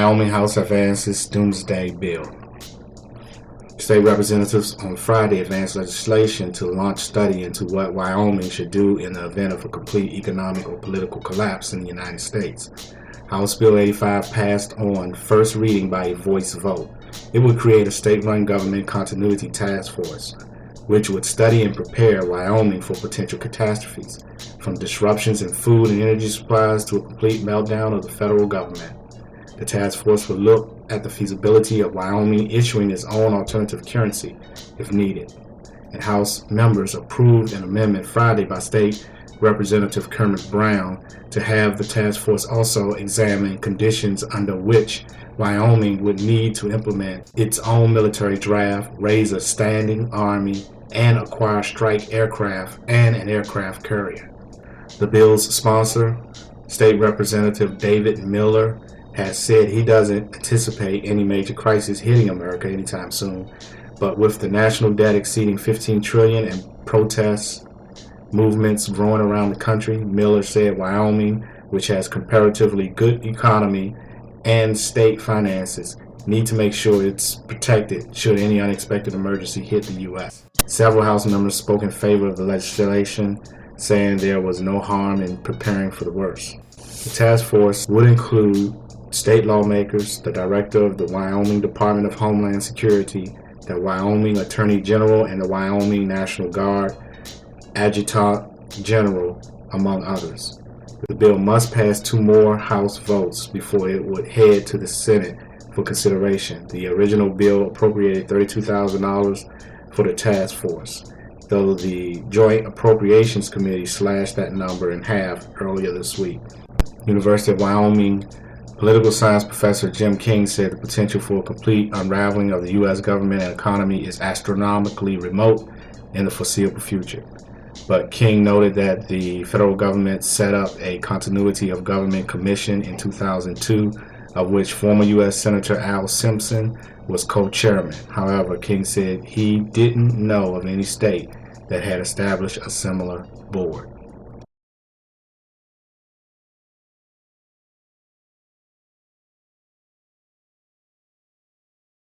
Wyoming House advances Doomsday bill. State representatives on Friday advanced legislation to launch study into what Wyoming should do in the event of a complete economic or political collapse in the United States. House Bill 85 passed on first reading by a voice vote. It would create a state-run government continuity task force, which would study and prepare Wyoming for potential catastrophes, from disruptions in food and energy supplies to a complete meltdown of the federal government. The task force will look at the feasibility of Wyoming issuing its own alternative currency if needed. And House members approved an amendment Friday by State Representative Kermit Brown to have the task force also examine conditions under which Wyoming would need to implement its own military draft, raise a standing army, and acquire strike aircraft and an aircraft carrier. The bill's sponsor, State Representative David Miller, has said he doesn't anticipate any major crisis hitting America anytime soon, but with the national debt exceeding $15 trillion and protests movements growing around the country, Miller said Wyoming, which has comparatively good economy and state finances, need to make sure it's protected should any unexpected emergency hit the U.S. Several House members spoke in favor of the legislation, saying there was no harm in preparing for the worst. The task force would include state lawmakers, the director of the Wyoming Department of Homeland Security, the Wyoming Attorney General, and the Wyoming National Guard Adjutant General, among others. The bill must pass 2 more House votes before it would head to the Senate for consideration. The original bill appropriated $32,000 for the task force, though the Joint Appropriations Committee slashed that number in half earlier this week. University of Wyoming political science professor Jim King said the potential for a complete unraveling of the U.S. government and economy is astronomically remote in the foreseeable future. But King noted that the federal government set up a Continuity of Government Commission in 2002, of which former U.S. Senator Al Simpson was co-chairman. However, King said he didn't know of any state that had established a similar board.